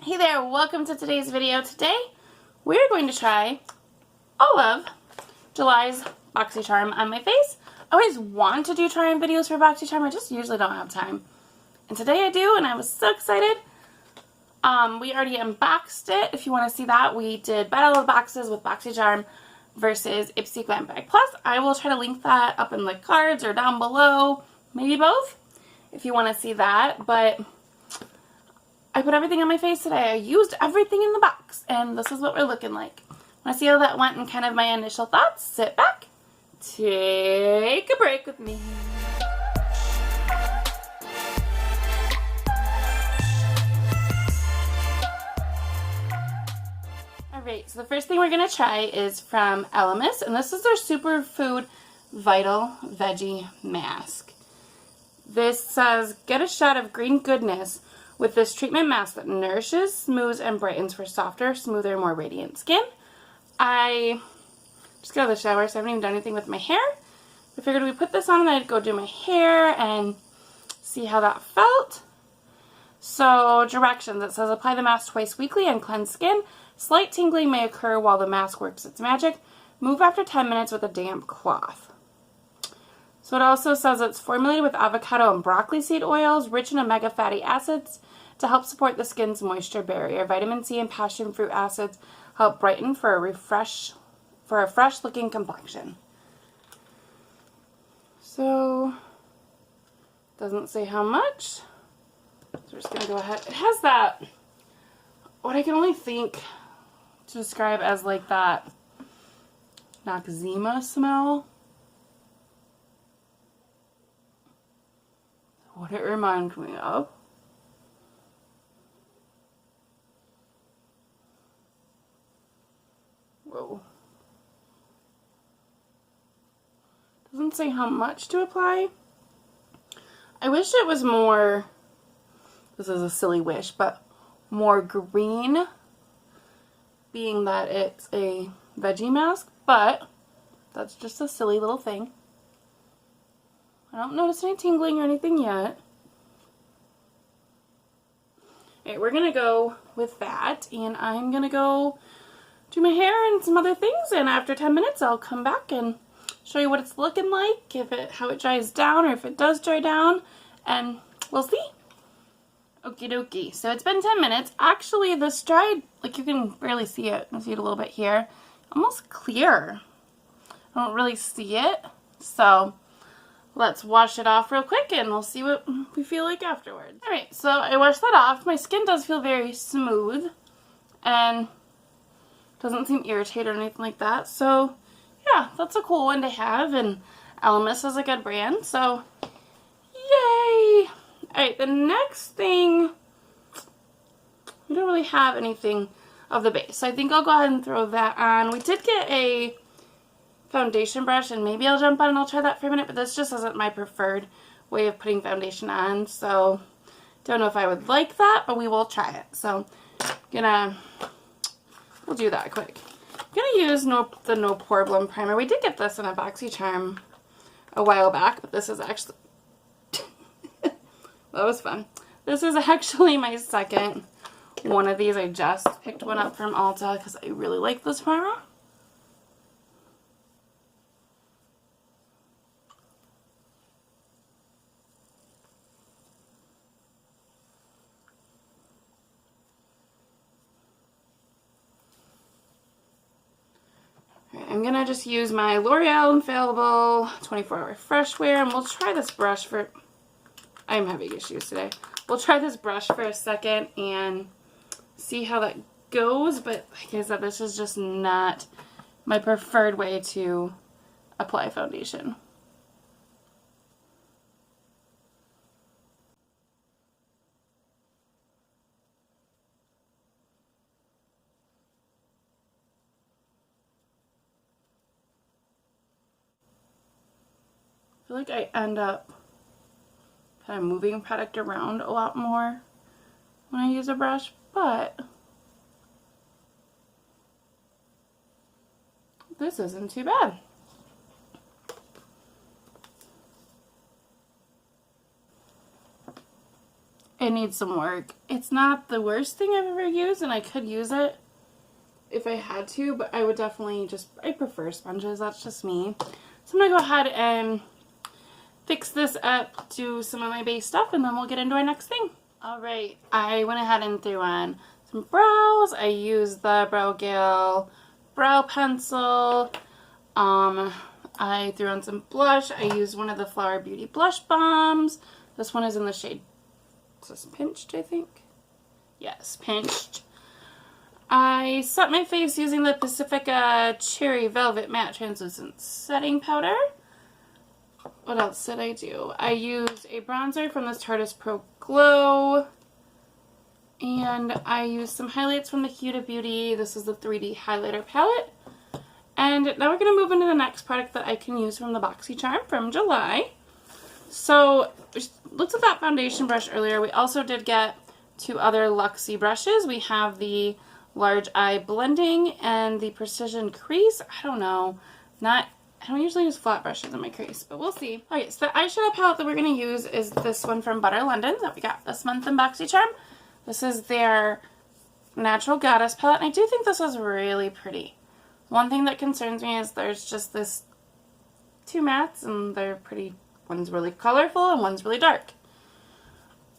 Hey there, welcome to today's video. Today we're going to try all of July's Boxycharm on my face. I always want to do try-on videos for Boxycharm, I just usually don't have time. And today I do, and I was so excited. We already unboxed it. If you want to see that, we did Battle of the Boxes with Boxycharm versus Ipsy Glam Bag Plus. I will try to link that up in the cards or down below, maybe both, if you want to see that. But I put everything on my face today. I used everything in the box, and this is what we're looking like. Want to see how that went and kind of my initial thoughts? Sit back, take a break with me. Alright, so the first thing we're going to try is from Elemis, and this is their Superfood Vital Veggie Mask. This says, get a shot of green goodness with this treatment mask that nourishes, smooths, and brightens for softer, smoother, more radiant skin. I just got out of the shower, so I haven't even done anything with my hair. I figured we put this on and I'd go do my hair and see how that felt. So, directions. It says, apply the mask twice weekly and cleanse skin. Slight tingling may occur while the mask works its magic. Move after 10 minutes with a damp cloth. So it also says it's formulated with avocado and broccoli seed oils, rich in omega fatty acids to help support the skin's moisture barrier. Vitamin C and passion fruit acids help brighten for a fresh looking complexion. So, doesn't say how much. So we're just gonna go ahead. It has that, what I can only think to describe as like that Noxzema smell. What it reminds me of. Whoa. Doesn't say how much to apply. I wish it was more, this is a silly wish, but more green, being that it's a veggie mask, but that's just a silly little thing. I don't notice any tingling or anything yet. Alright, we're going to go with that, and I'm going to go do my hair and some other things, and after 10 minutes I'll come back and show you what it's looking like, how it dries down, or if it does dry down, and we'll see. Okie dokie. So it's been 10 minutes. Actually, this dried, like you can barely see it. You see it a little bit here. Almost clear. I don't really see it, so let's wash it off real quick and we'll see what we feel like afterwards. Alright, so I washed that off. My skin does feel very smooth and doesn't seem irritated or anything like that. So yeah, that's a cool one to have, and Elemis is a good brand, so yay! Alright, the next thing, we don't really have anything of the base, so I think I'll go ahead and throw that on. We did get a foundation brush, and maybe I'll jump on and I'll try that for a minute, but this just isn't my preferred way of putting foundation on, so don't know if I would like that, but we will try it. So we'll do that quick. I'm gonna use the No Problem primer. We did get this in a Boxycharm a while back, but this is actually that was fun. This is actually my second one of these. I just picked one up from Ulta because I really like this primer. I'm going to just use my L'Oreal Infallible 24-Hour Fresh Wear, and we'll try this brush for, I'm having issues today. We'll try this brush for a second and see how that goes, but like I said, this is just not my preferred way to apply foundation. I feel like I end up kind of moving product around a lot more when I use a brush, but this isn't too bad. it needs some work. It's not the worst thing I've ever used, and I could use it if I had to, but I would definitely I prefer sponges. That's just me. So I'm going to go ahead and fix this up, do some of my base stuff, and then we'll get into our next thing. Alright, I went ahead and threw on some brows. I used the Brow Gel brow pencil. I threw on some blush. I used one of the Flower Beauty blush bombs. This one is in the shade, is this Pinched, I think? Yes, Pinched. I set my face using the Pacifica Cherry Velvet Matte Translucent Setting Powder. What else did I do? I used a bronzer from this Tarte Pro Glow. And I used some highlights from the Huda Beauty. This is the 3D highlighter palette. And now we're going to move into the next product that I can use from the Boxycharm from July. So, we looked at that foundation brush earlier. We also did get 2 other Luxie brushes. We have the Large Eye Blending and the Precision Crease. I don't know. I don't usually use flat brushes in my crease, but we'll see. Okay, so the eyeshadow palette that we're going to use is this one from Butter London that we got this month in Boxycharm. This is their Natural Goddess palette, and I do think this was really pretty. One thing that concerns me is there's just this 2 mattes, and they're pretty. One's really colorful and one's really dark.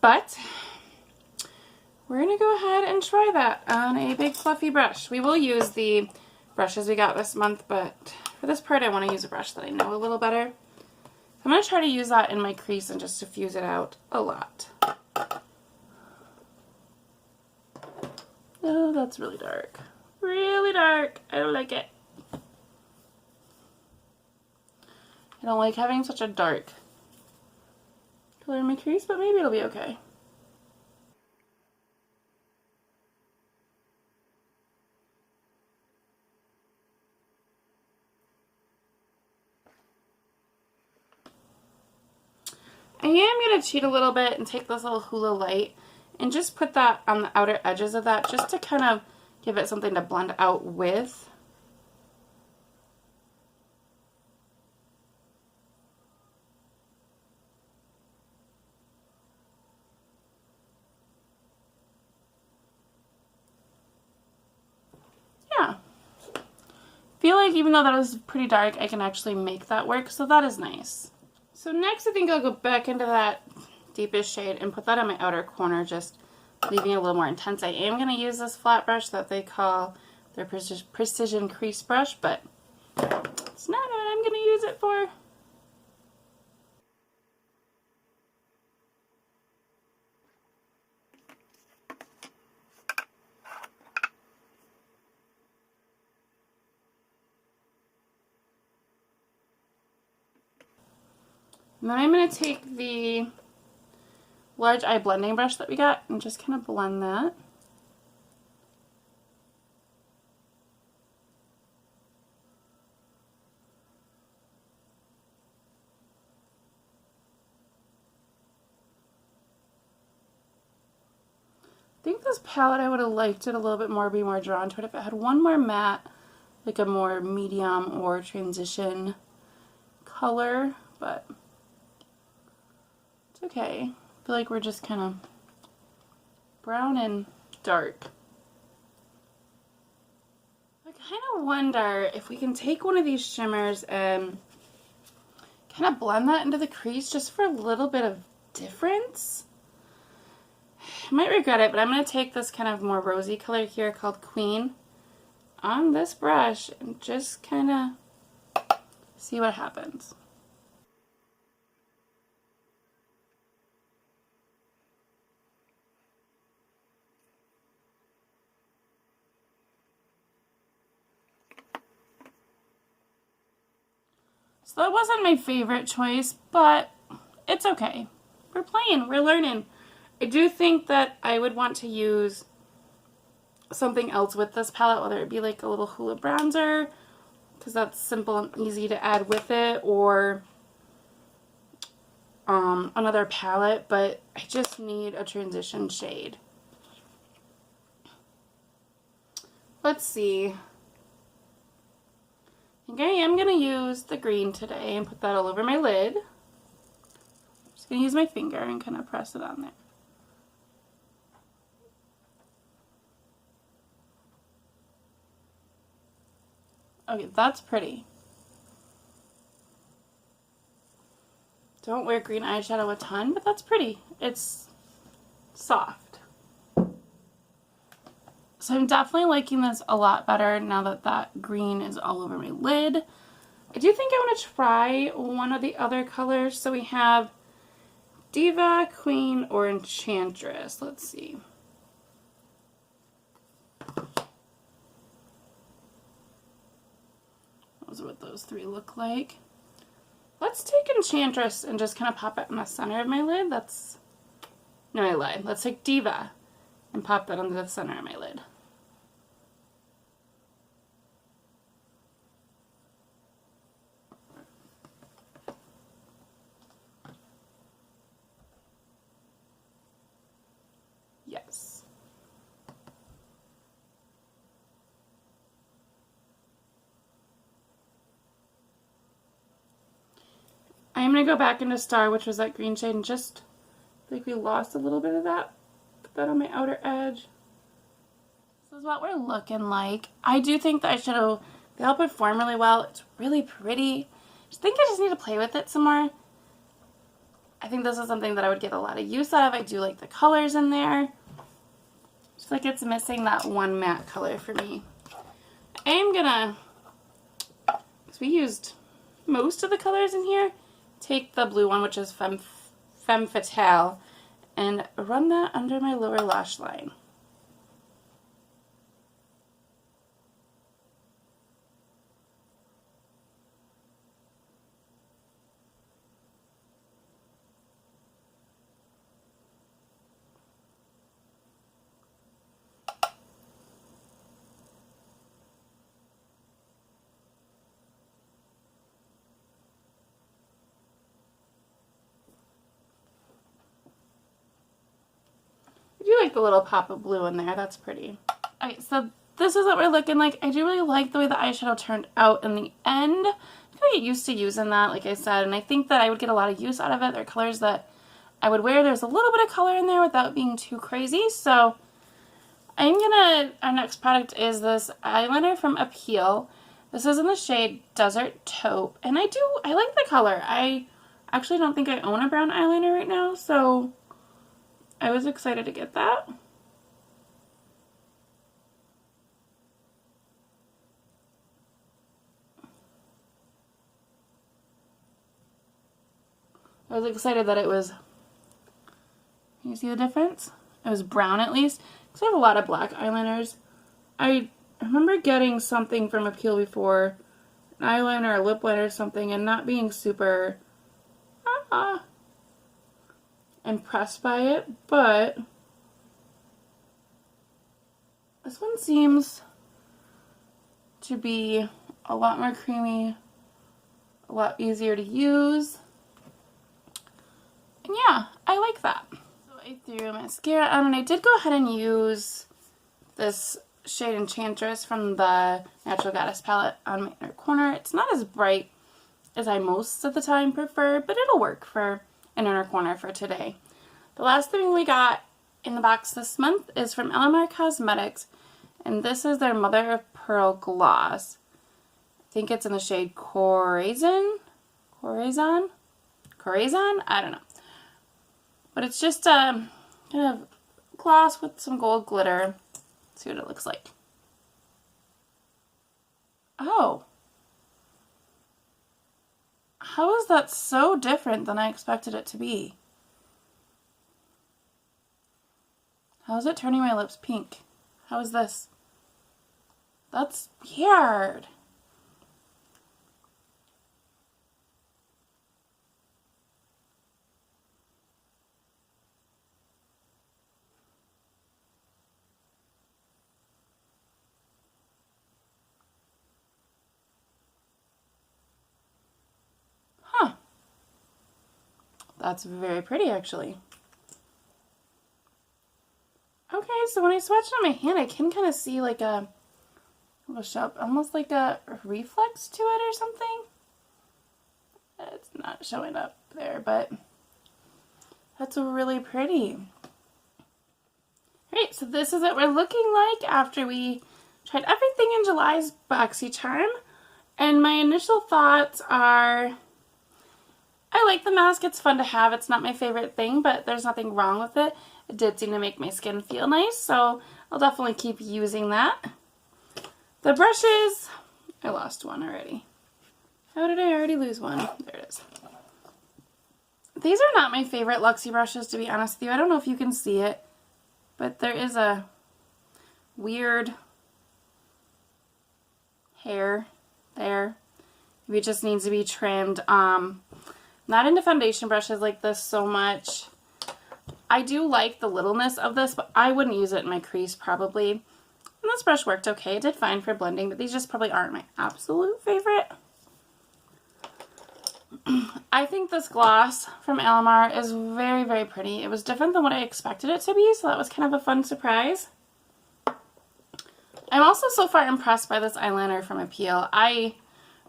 But we're going to go ahead and try that on a big fluffy brush. We will use the brushes we got this month, but for this part I want to use a brush that I know a little better. I'm going to try to use that in my crease and just diffuse it out a lot. Oh, that's really dark. Really dark. I don't like it. I don't like having such a dark color in my crease, but maybe it'll be okay. I am going to cheat a little bit and take this little Hula light and just put that on the outer edges of that just to kind of give it something to blend out with. Yeah. I feel like even though that is pretty dark, I can actually make that work, so that is nice. So next I think I'll go back into that deepest shade and put that on my outer corner, just leaving it a little more intense. I am going to use this flat brush that they call their Precision Crease Brush, but it's not what I'm going to use it for. And then I'm going to take the Large Eye Blending brush that we got and just kind of blend that. I think this palette, I would have liked it a little bit more, be more drawn to it if it had one more matte, like a more medium or transition color, but it's okay. I feel like we're just kind of brown and dark. I kind of wonder if we can take one of these shimmers and kind of blend that into the crease just for a little bit of difference. I might regret it, but I'm going to take this kind of more rosy color here called Queen on this brush and just kind of see what happens. So that wasn't my favorite choice, but it's okay. We're playing, we're learning. I do think that I would want to use something else with this palette, whether it be like a little Hula bronzer, because that's simple and easy to add with it, or another palette, but I just need a transition shade. Let's see. I think I am going to use the green today and put that all over my lid. I'm just going to use my finger and kind of press it on there. Okay, that's pretty. Don't wear green eyeshadow a ton, but that's pretty. It's soft. So I'm definitely liking this a lot better now that that green is all over my lid. I do think I want to try one of the other colors. So we have Diva, Queen, or Enchantress. Let's see. Those are what those three look like. Let's take Enchantress and just kind of pop it in the center of my lid. No, I lied. Let's take Diva and pop that under the center of my lid. Yes. I'm going to go back into Star, which was that green shade, and just like we lost a little bit of that. Put that on my outer edge. This is what we're looking like. I do think the eyeshadow, they all perform really well. It's really pretty. I think I just need to play with it some more. I think this is something that I would get a lot of use out of. I do like the colors in there. Just like it's missing that one matte color for me. I am gonna, because we used most of the colors in here, take the blue one, which is Femme Fatale, and run that under my lower lash line. I do like the little pop of blue in there. That's pretty. Okay, so this is what we're looking like. I do really like the way the eyeshadow turned out in the end. I kind of get used to using that, like I said, and I think that I would get a lot of use out of it. They're colors that I would wear. There's a little bit of color in there without being too crazy, so our next product is this eyeliner from Appeal. This is in the shade Desert Taupe, and I like the color. I actually don't think I own a brown eyeliner right now, so I was excited to get that. I was excited that it was, can you see the difference? It was brown at least, because I have a lot of black eyeliners. I remember getting something from Appeal before, an eyeliner or lip liner or something, and not being super impressed by it, but this one seems to be a lot more creamy, a lot easier to use, and yeah, I like that. So I threw mascara on, and I did go ahead and use this shade Enchantress from the Natural Goddess palette on my inner corner. It's not as bright as I most of the time prefer, but it'll work for an inner corner for today. The last thing we got in the box this month is from LMR Cosmetics, and this is their Mother of Pearl Gloss. I think it's in the shade Corazon? I don't know. But it's just a kind of gloss with some gold glitter. Let's see what it looks like. Oh. How is that so different than I expected it to be? How is it turning my lips pink? How is this? That's weird. Huh. That's very pretty, actually. Okay, so when I swatch it on my hand, I can kind of see like a little show, almost like a reflex to it or something. It's not showing up there, but that's really pretty. Alright, so this is what we're looking like after we tried everything in July's Boxycharm. And my initial thoughts are, I like the mask. It's fun to have. It's not my favorite thing, but there's nothing wrong with it. It did seem to make my skin feel nice, so I'll definitely keep using that. The brushes, I lost one already. How did I already lose one? There it is. These are not my favorite Luxie brushes, to be honest with you. I don't know if you can see it, but there is a weird hair there. Maybe it just needs to be trimmed. Not into foundation brushes like this so much. I do like the littleness of this, but I wouldn't use it in my crease probably. And this brush worked okay. It did fine for blending, but these just probably aren't my absolute favorite. I think this gloss from Alamar is very, very pretty. It was different than what I expected it to be, so that was kind of a fun surprise. I'm also so far impressed by this eyeliner from Appeal. I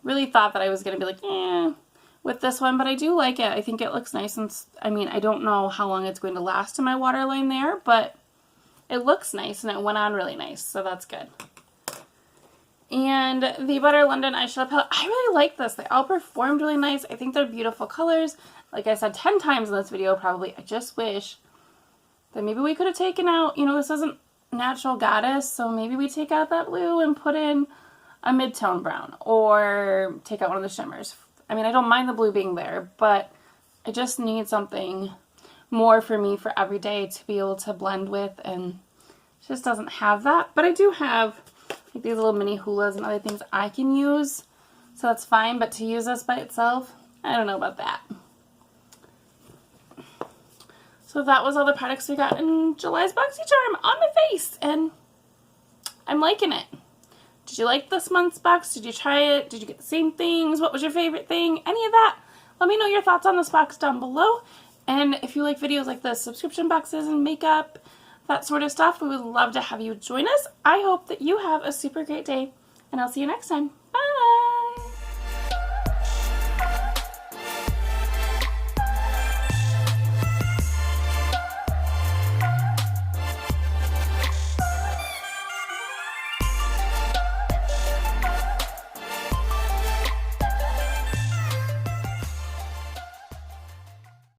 really thought that I was going to be like, eh, with this one, but I do like it. I think it looks nice, and I mean, I don't know how long it's going to last in my waterline there, but it looks nice, and it went on really nice, so that's good. And the Butter London eyeshadow palette, I really like this. They all performed really nice. I think they're beautiful colors. Like I said 10 times in this video probably, I just wish that maybe we could have taken out, you know, this isn't Natural Goddess, so maybe we take out that blue and put in a mid-tone brown, or take out one of the shimmers. I mean, I don't mind the blue being there, but I just need something more for me for every day to be able to blend with, and it just doesn't have that. But I do have like these little mini hulas and other things I can use, so that's fine, but to use this by itself, I don't know about that. So that was all the products we got in July's Boxycharm on my face, and I'm liking it. Did you like this month's box? Did you try it? Did you get the same things? What was your favorite thing? Any of that? Let me know your thoughts on this box down below. And if you like videos like this, subscription boxes and makeup, that sort of stuff, we would love to have you join us. I hope that you have a super great day, and I'll see you next time.